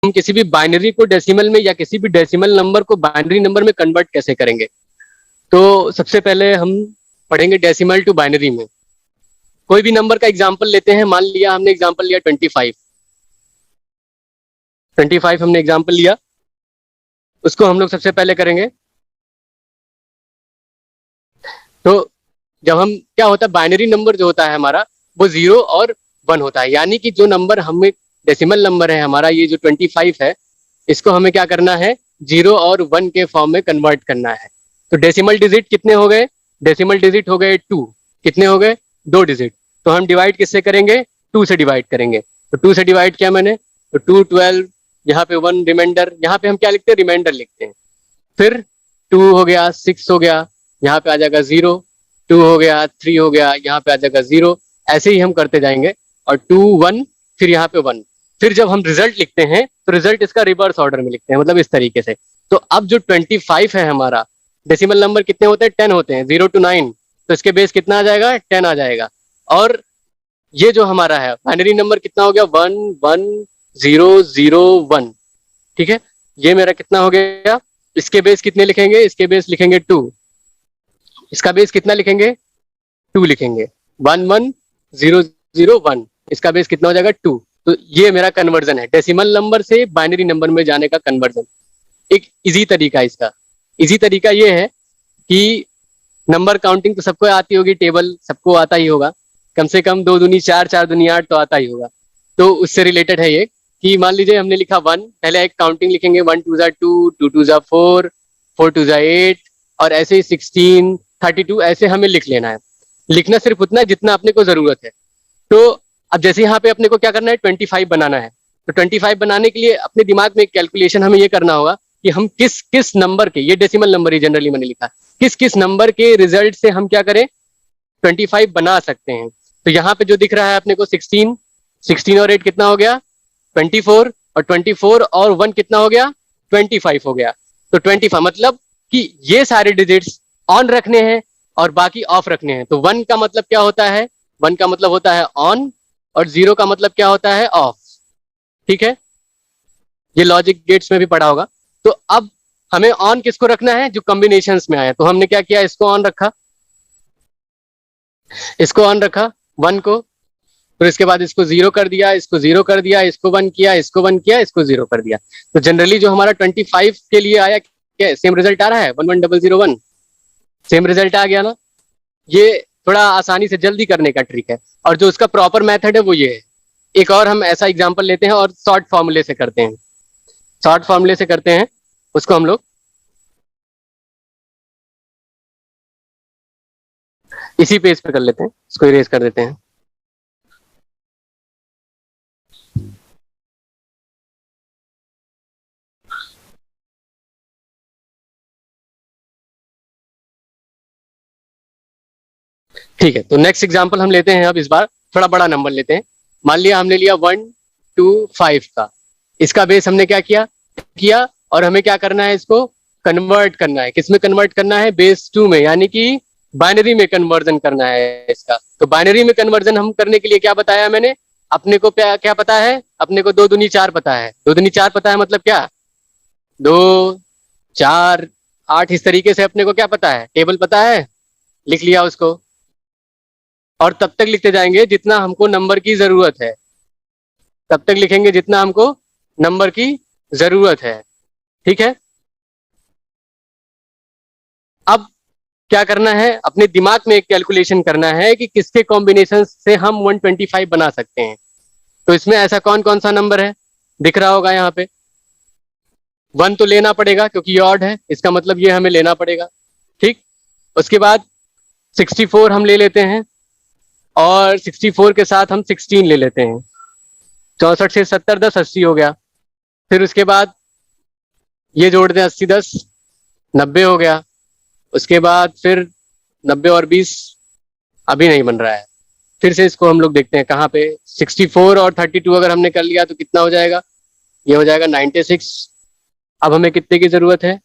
हम किसी भी बाइनरी को डेसिमल में या किसी भी डेसिमल नंबर को बाइनरी नंबर में कन्वर्ट कैसे करेंगे। तो सबसे पहले हम पढ़ेंगे डेसिमल टू बाइनरी में। कोई भी नंबर का एग्जांपल लेते हैं, मान लिया हमने एग्जांपल लिया 25 हमने एग्जांपल लिया, उसको हम लोग सबसे पहले करेंगे। तो जब हम क्या होता है, बाइनरी नंबर जो होता है हमारा वो 0 और 1 होता है, यानी कि जो नंबर हमें डेसिमल नंबर है हमारा ये जो 25 है, इसको हमें क्या करना है, 0 और 1 के फॉर्म में कन्वर्ट करना है। तो डेसिमल डिजिट कितने हो गए, डेसिमल डिजिट हो गए 2, कितने हो गए 2 डिजिट। तो हम डिवाइड किससे करेंगे, 2 से डिवाइड करेंगे। तो 2 से डिवाइड किया मैंने, तो 2 12, यहाँ पे 1 रिमाइंडर, यहाँ पे हम क्या लिखते हैं, रिमाइंडर लिखते हैं। फिर 2 हो गया, 6 हो गया, यहाँ पे आ जाएगा 0, 2 हो गया, 3 हो गया, यहाँ पे आ जाएगा 0। ऐसे ही हम करते जाएंगे, और 2 1, फिर यहाँ पे 1। फिर जब हम रिजल्ट लिखते हैं तो रिजल्ट इसका रिवर्स ऑर्डर में लिखते हैं, मतलब इस तरीके से। तो अब जो 25 है हमारा, डेसिमल नंबर कितने होते हैं, 10 होते हैं, 0 to 9, तो इसके बेस कितना आ जाएगा, 10 आ जाएगा। और ये जो हमारा है बाइनरी नंबर कितना हो गया, 1 1 0 0 1, ठीक है। ये मेरा कितना हो गया, इसके बेस कितने लिखेंगे, इसके बेस लिखेंगे 2, इसका बेस कितना लिखेंगे, 2 लिखेंगे, 1 1 0 0 1, इसका बेस कितना हो जाएगा 2। तो ये मेरा कन्वर्जन है, डेसिमल नंबर से बाइनरी नंबर में जाने का कन्वर्जन। एक इजी तरीका इसका, इजी तरीका ये है कि नंबर काउंटिंग तो सबको आती होगी, टेबल सबको आता ही होगा, कम से कम 2 दूनी 4 4 दूनी 8 तो आता ही होगा। तो उससे रिलेटेड है ये कि मान लीजिए हमने लिखा 1, पहले एक काउंटिंग लिखेंगे, 1 2 2, 2 2 4, 4 2 8, और ऐसे ही 16 32, ऐसे हमें लिख लेना है। लिखना सिर्फ उतना जितना अपने को जरूरत है। तो अब जैसे यहाँ पे अपने को क्या करना है, 25 बनाना है। तो 25 बनाने के लिए अपने दिमाग में एक कैलकुलेशन हमें ये करना होगा कि हम किस किस नंबर के, ये डेसिमल नंबर ही जनरली मैंने लिखा, किस किस नंबर के रिजल्ट से हम क्या करें, 25 बना सकते हैं। तो यहाँ पे जो दिख रहा है अपने को 16, 16 और 8 कितना हो गया, 24, और 24 और 1 कितना हो गया, 25 हो गया। तो 25 मतलब कि ये सारे डिजिट्स ऑन रखने हैं और बाकी ऑफ रखने हैं। तो 1 का मतलब क्या होता है, 1 का मतलब होता है ऑन, और 0 का मतलब क्या होता है, ऑफ। ठीक है, ये लॉजिक गेट्स में भी पढ़ा होगा। तो अब हमें ऑन किसको रखना है, जो कॉम्बिनेशंस में आया। तो हमने क्या किया, इसको ऑन रखा, इसको ऑन रखा 1 को, फिर इसके बाद इसको 0 कर दिया, इसको 0 कर दिया, इसको 1 किया, इसको 1 किया, इसको 0 कर दिया। तो जनरली जो हमारा 25 के लिए आया, क्या सेम रिजल्ट आ रहा है, 1 1 0 0 1, सेम रिजल्ट आ गया ना। ये थोड़ा आसानी से जल्दी करने का ट्रिक है, और जो उसका प्रॉपर मेथड है वो ये है। एक और हम ऐसा एग्जांपल लेते हैं और शॉर्ट फॉर्मूले से करते हैं, शॉर्ट फॉर्मूले से करते हैं उसको हम लोग इसी पेज पे कर लेते हैं, इसको इरेज कर देते हैं। ठीक है, तो नेक्स्ट एग्जांपल हम लेते हैं, अब इस बार थोड़ा बड़ा नंबर लेते हैं। मान लिया हमने लिया 1 2 5 का, इसका बेस हमने क्या किया किया, और हमें क्या करना है, इसको कन्वर्ट करना है। किस में कन्वर्ट करना है, बेस 2 में, यानी कि बाइनरी में कन्वर्जन करना है इसका। तो बाइनरी में कन्वर्जन हम करने के लिए क्या बताया मैंने, अपने को क्या क्या पता है, अपने को 2 दूनी 4 पता है, 2 दूनी 4 पता है, मतलब क्या 2 4 8, इस तरीके से अपने को क्या पता है, टेबल पता है, लिख लिया उसको। और तब तक लिखते जाएंगे जितना हमको नंबर की जरूरत है, तब तक लिखेंगे जितना हमको नंबर की जरूरत है। ठीक है, अब क्या करना है, अपने दिमाग में एक कैलकुलेशन करना है कि किसके कॉम्बिनेशन से हम 125 बना सकते हैं। तो इसमें ऐसा कौन कौन सा नंबर है, दिख रहा होगा यहाँ पे। 1 तो लेना पड़ेगा क्योंकि ये ऑड है, इसका मतलब ये हमें लेना पड़ेगा। ठीक, उसके बाद 64 हम ले लेते हैं, और 64 के साथ हम 16 ले लेते हैं। 64 से 70 10 80 हो गया। फिर उसके बाद ये जोड़ दें, 80 10 90 हो गया। उसके बाद फिर 90 और 20 अभी नहीं बन रहा है, फिर से इसको हम लोग देखते हैं कहाँ पे। 64 और 32 अगर हमने कर लिया तो कितना हो जाएगा, ये हो जाएगा 96। अब हमें कितने की जरूरत है,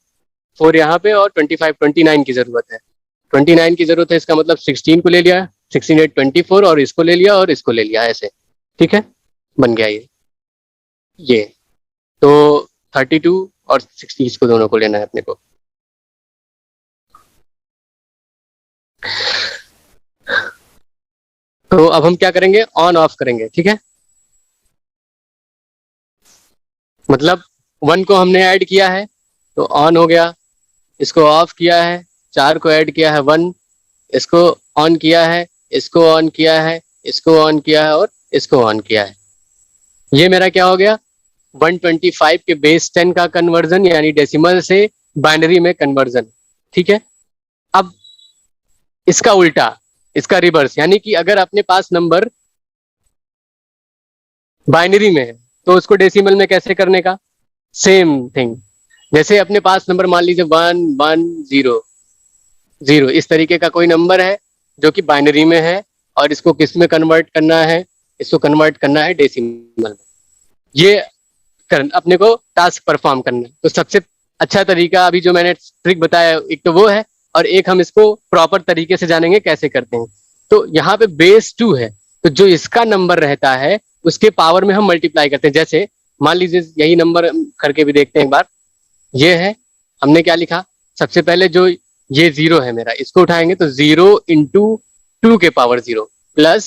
4 यहाँ पे, और 25 29 की जरूरत है। 29 की जरूरत है, इसका मतलब 16 को ले लिया, 16 8 24, और इसको ले लिया और इसको ले लिया, ऐसे। ठीक है, बन गया ये। तो 32 और 60 इसको दोनों को लेना है अपने को। तो अब हम क्या करेंगे, ऑन ऑफ करेंगे, ठीक है। मतलब 1 को हमने ऐड किया है तो ऑन हो गया, इसको ऑफ किया है, 4 को ऐड किया है 1, इसको ऑन किया है, इसको ऑन किया है, इसको ऑन किया है और इसको ऑन किया है। ये मेरा क्या हो गया, 125 के बेस 10 का कन्वर्जन, यानी डेसिमल से बाइनरी में कन्वर्जन, ठीक है। अब इसका उल्टा, इसका रिवर्स, यानी कि अगर अपने पास नंबर बाइनरी में है तो उसको डेसिमल में कैसे करने का, सेम थिंग। जैसे अपने पास नंबर मान लीजिए 1 1 0 0, इस तरीके का कोई नंबर है जो कि बाइनरी में है और इसको किस में कन्वर्ट करना है, इसको कन्वर्ट करना है डेसिमल में। ये अपने को टास्क परफॉर्म करना है। तो सबसे अच्छा तरीका अभी जो मैंने ट्रिक बताया, एक तो वो है और एक हम इसको प्रॉपर तरीके से जानेंगे कैसे करते हैं। तो यहाँ पे बेस 2 है, तो जो इसका नंबर रहता है उसके पावर में हम मल्टीप्लाई करते हैं। जैसे मान लीजिए यही नंबर करके भी देखते हैं एक बार। ये है, हमने क्या लिखा, सबसे पहले जो ये 0 है मेरा, इसको उठाएंगे तो 0 इंटू 2 के पावर 0 प्लस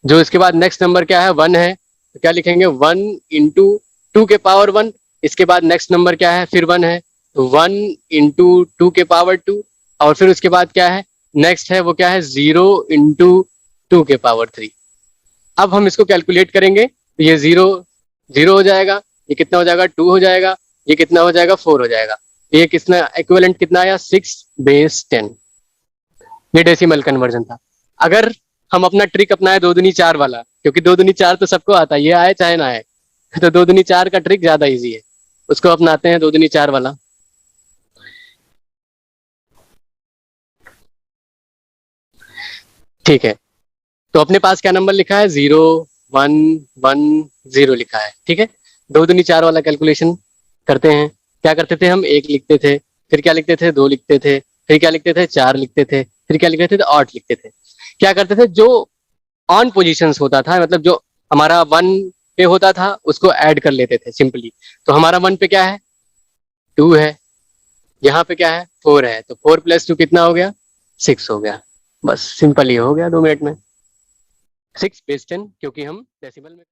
जो इसके बाद नेक्स्ट नंबर क्या है 1 है, तो क्या लिखेंगे 1 इंटू 2 के पावर 1। इसके बाद नेक्स्ट नंबर क्या है, फिर 1 है, तो 1 इंटू 2 के पावर 2। और फिर उसके बाद क्या है, नेक्स्ट है वो क्या है 0 इंटू 2 के पावर 3। अब हम इसको कैलकुलेट करेंगे तो ये 0 0 हो जाएगा, ये कितना हो जाएगा 2 हो जाएगा, ये कितना हो जाएगा 4 हो जाएगा। ये कितना इक्विवेलेंट कितना आया 6 बेस 10। ये डेसिमल कन्वर्जन था। अगर हम अपना ट्रिक अपनाए 2 दूनी 4 वाला, क्योंकि 2 दूनी 4 तो सबको आता है, ये आए चाहे ना आए, तो 2 दूनी 4 का ट्रिक ज्यादा इजी है, उसको अपनाते हैं 2 दूनी 4 वाला। ठीक है, तो अपने पास क्या नंबर लिखा है 0 1 1 0 लिखा है, ठीक है। 2 दूनी 4 वाला कैलकुलेशन करते हैं। क्या करते थे हम, 1 लिखते थे, फिर क्या लिखते थे 2 लिखते थे, फिर क्या लिखते थे 4 लिखते थे, फिर क्या लिखते थे 8 लिखते थे। क्या करते थे, जो ऑन पोजीशंस होता था, मतलब जो हमारा 1 पे होता था उसको ऐड कर लेते थे सिंपली। तो हमारा 1 पे क्या है 2 है, यहाँ पे क्या है 4 है, तो 4 प्लस 2 कितना हो गया 6 हो गया। बस सिंपल ही हो गया 2 मिनट में। 6 बेस 10, क्योंकि हम डेसिमल में